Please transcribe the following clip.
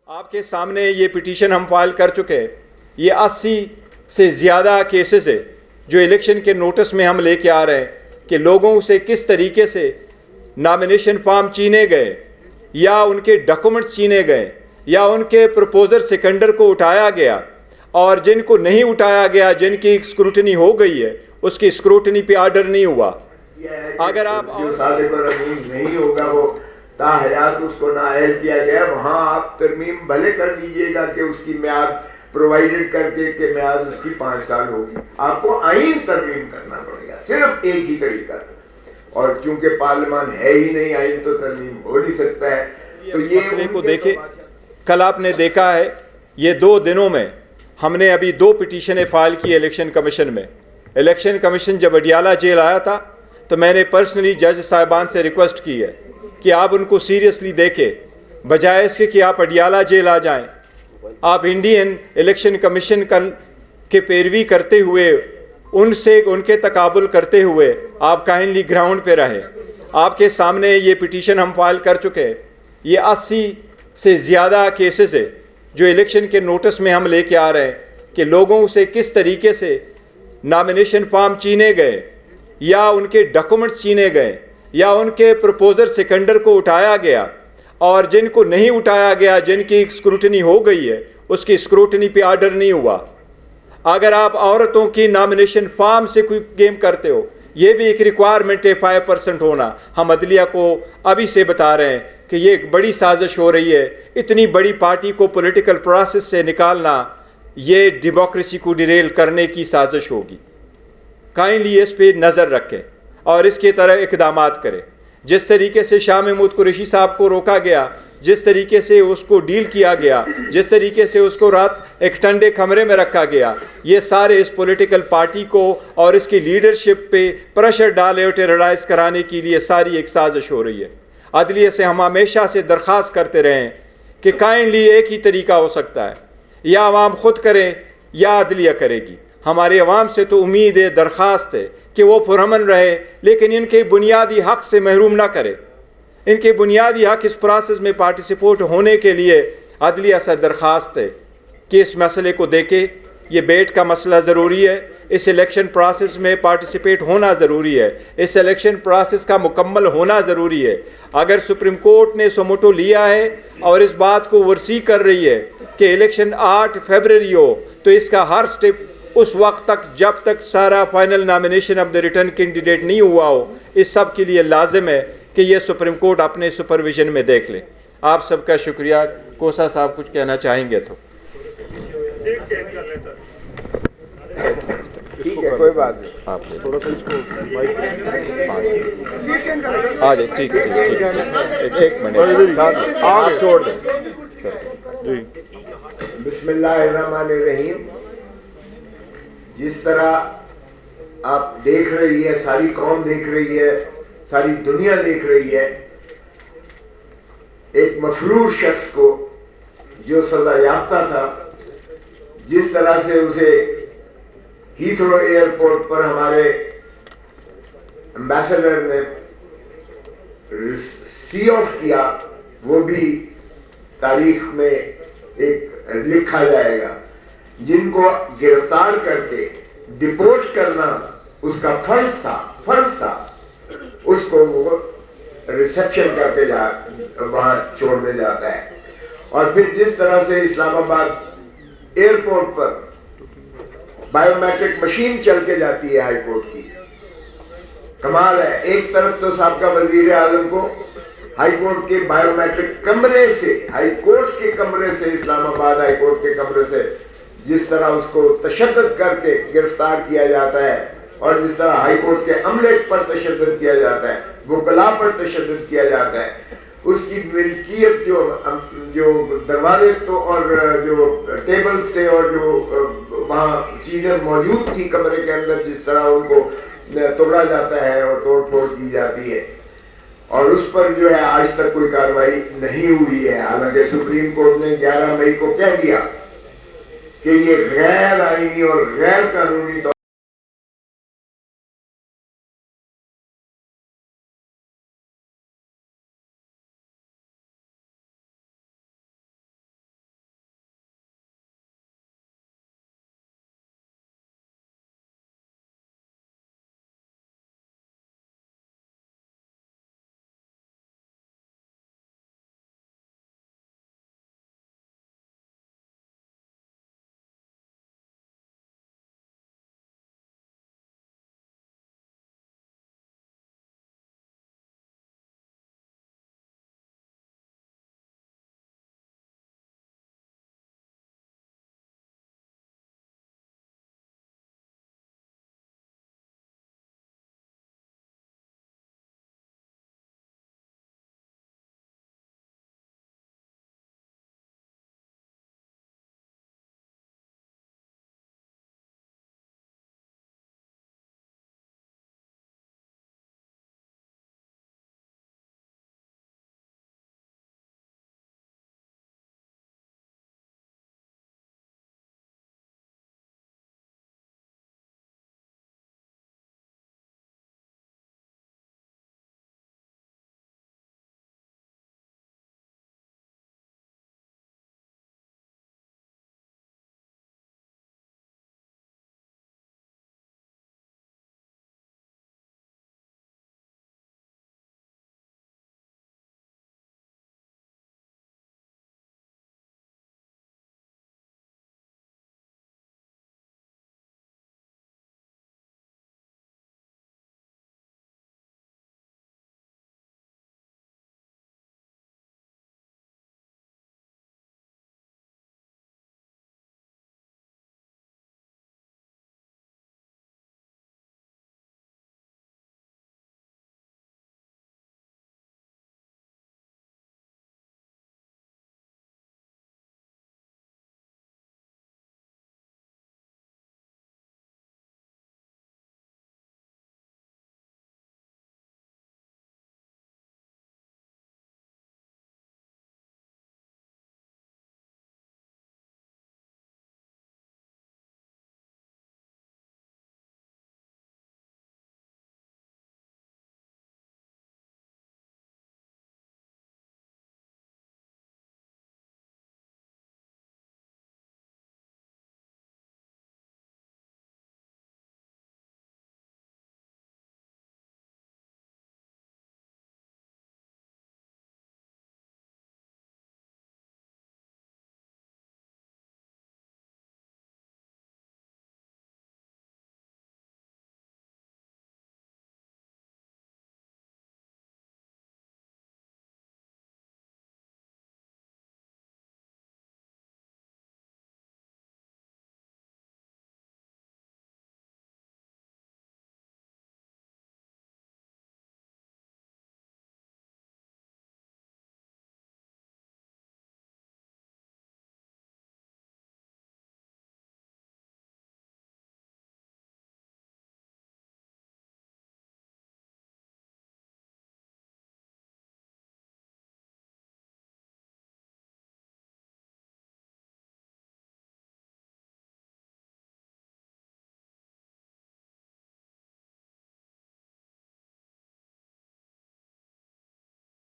آپ کے سامنے یہ پٹیشن ہم فائل کر چکے ہیں. یہ 80 سے زیادہ کیسز ہے جو الیکشن کے نوٹس میں ہم لے کے آ رہے ہیں کہ لوگوں سے کس طریقے سے نامینیشن فارم چینے گئے یا ان کے ڈاکومنٹس چینے گئے یا ان کے پروپوزر سیکنڈر کو اٹھایا گیا، اور جن کو نہیں اٹھایا گیا، جن کی اسکروٹنی ہو گئی ہے، اس کی اسکروٹنی پہ آرڈر نہیں ہوا. اگر آپ جو صادق اور امین نہیں ہوگا وہ تاحیات اس کو نااہل کیا گیا، وہاں آپ ترمیم بھلے کر دیجئے گا کہ اس کی میعاد پرووائیڈڈ کر کے کہ میعاد اس کی 5 سال ہوگی. آپ کو آئین ترمیم کرنا پڑے گا، صرف ایک ہی طریقہ ہے، اور چونکہ پارلیمان ہے ہی نہیں، آئین تو ترمیم ہو نہیں سکتا ہے. تو یہ مسئلے کو دیکھے، کل آپ نے دیکھا ہے یہ 2 دنوں میں ہم نے ابھی 2 پٹیشنیں فائل کی الیکشن کمیشن میں. الیکشن کمیشن جب اڈیالہ جیل آیا تھا تو میں نے پرسنلی جج صاحبان سے ریکویسٹ کی ہے کہ آپ ان کو سیریسلی دیکھیں، بجائے اس کے کہ آپ اڈیالہ جیل آ جائیں. آپ انڈین الیکشن کمیشن کے پیروی کرتے ہوئے، ان کے تقابل کرتے ہوئے آپ کائنڈلی گراؤنڈ پہ رہیں. آپ کے سامنے یہ پٹیشن ہم فائل کر چکے ہیں. یہ 80 سے زیادہ کیسز ہے جو الیکشن کے نوٹس میں ہم لے کے آ رہے ہیں کہ لوگوں سے کس طریقے سے نامینیشن فارم چینے گئے یا ان کے ڈاکومنٹس چینے گئے یا ان کے پروپوزر سیکنڈر کو اٹھایا گیا، اور جن کو نہیں اٹھایا گیا، جن کی اسکروٹنی ہو گئی ہے، اس کی اسکروٹنی پہ آرڈر نہیں ہوا. اگر آپ عورتوں کی نامینیشن فارم سے کوئی گیم کرتے ہو، یہ بھی ایک ریکوائرمنٹ ہے 5% ہونا. ہم عدلیہ کو ابھی سے بتا رہے ہیں کہ یہ ایک بڑی سازش ہو رہی ہے. اتنی بڑی پارٹی کو پولیٹیکل پروسیس سے نکالنا یہ ڈیموکریسی کو ڈیریل کرنے کی سازش ہوگی. کائنڈلی اس پہ نظر رکھیں اور اس کی طرح اقدامات کریں. جس طریقے سے شاہ محمود قریشی صاحب کو روکا گیا، جس طریقے سے اس کو ڈیل کیا گیا، جس طریقے سے اس کو رات ایک ٹھنڈے کمرے میں رکھا گیا، یہ سارے اس پولیٹیکل پارٹی کو اور اس کی لیڈرشپ پہ پریشر ڈالے اور ٹیررائز کرانے کے لیے ساری ایک سازش ہو رہی ہے. عدلیہ سے ہم ہمیشہ سے درخواست کرتے رہے ہیں کہ کائنڈلی ایک ہی طریقہ ہو سکتا ہے، یا عوام خود کریں یا عدلیہ کرے گی. ہمارے عوام سے تو امید ہے، درخواست ہے کہ وہ پرامن رہے، لیکن ان کے بنیادی حق سے محروم نہ کرے. ان کے بنیادی حق اس پروسیس میں پارٹیسپیٹ ہونے کے لیے عدلیہ سے درخواست ہے کہ اس مسئلے کو دیکھے. یہ بیٹ کا مسئلہ ضروری ہے، اس الیکشن پروسیس میں پارٹیسپیٹ ہونا ضروری ہے، اس الیکشن پروسیس کا مکمل ہونا ضروری ہے. اگر سپریم کورٹ نے سوموٹو لیا ہے اور اس بات کو ورسی کر رہی ہے کہ الیکشن 8 فروری ہو، تو اس کا ہر سٹیپ اس وقت تک جب تک سارا final nomination of the return candidate نہیں ہوا ہو، اس سب کے لیے لازم ہے کہ یہ سپریم کورٹ اپنے سپرویژن میں دیکھ لے. آپ سب کا شکریہ. کوسا صاحب کچھ کہنا چاہیں گے تو ٹھیک ہے، کوئی بات نہیں. آپ تھوڑا سا اس کو آ جائے. ٹھیک ہے، ایک منٹ آپ چھوڑ دیں. بسم اللہ الرحمن الرحیم. جس طرح آپ دیکھ رہی ہے، ساری قوم دیکھ رہی ہے، ساری دنیا دیکھ رہی ہے، ایک مفرور شخص کو جو سزا یافتہ تھا، جس طرح سے اسے ہیتھرو ایئرپورٹ پر ہمارے ایمبیسڈر نے سی آف کیا، وہ بھی تاریخ میں ایک لکھا جائے گا. جن کو گرفتار کر کے ڈپورٹ کرنا اس کا فرض تھا، اس کو وہ ریسیپشن کر کے وہاں چھوڑنے جاتا ہے. اور پھر جس طرح سے اسلام آباد ایئرپورٹ پر بائیو میٹرک مشین چل کے جاتی ہے ہائی کورٹ کی، کمال ہے. ایک طرف تو سابقہ وزیر اعظم کو ہائی کورٹ کے بائیو میٹرک کمرے سے، ہائی کورٹ کے کمرے سے، اسلام آباد ہائی کورٹ کے کمرے سے جس طرح اس کو تشدد کر کے گرفتار کیا جاتا ہے، اور جس طرح ہائی کورٹ کے عملے پر تشدد کیا جاتا ہے، وکلاء پر تشدد کیا جاتا ہے، اس کی ملکیت جو دروازے تو اور جو ٹیبل سے اور جو وہاں چیزیں موجود تھیں کمرے کے اندر، جس طرح ان کو توڑا جاتا ہے اور توڑ پھوڑ کی جاتی ہے، اور اس پر جو ہے آج تک کوئی کارروائی نہیں ہوئی ہے. حالانکہ سپریم کورٹ نے 11 مئی کو کہہ دیا کہ یہ غیر آئینی اور غیر قانونی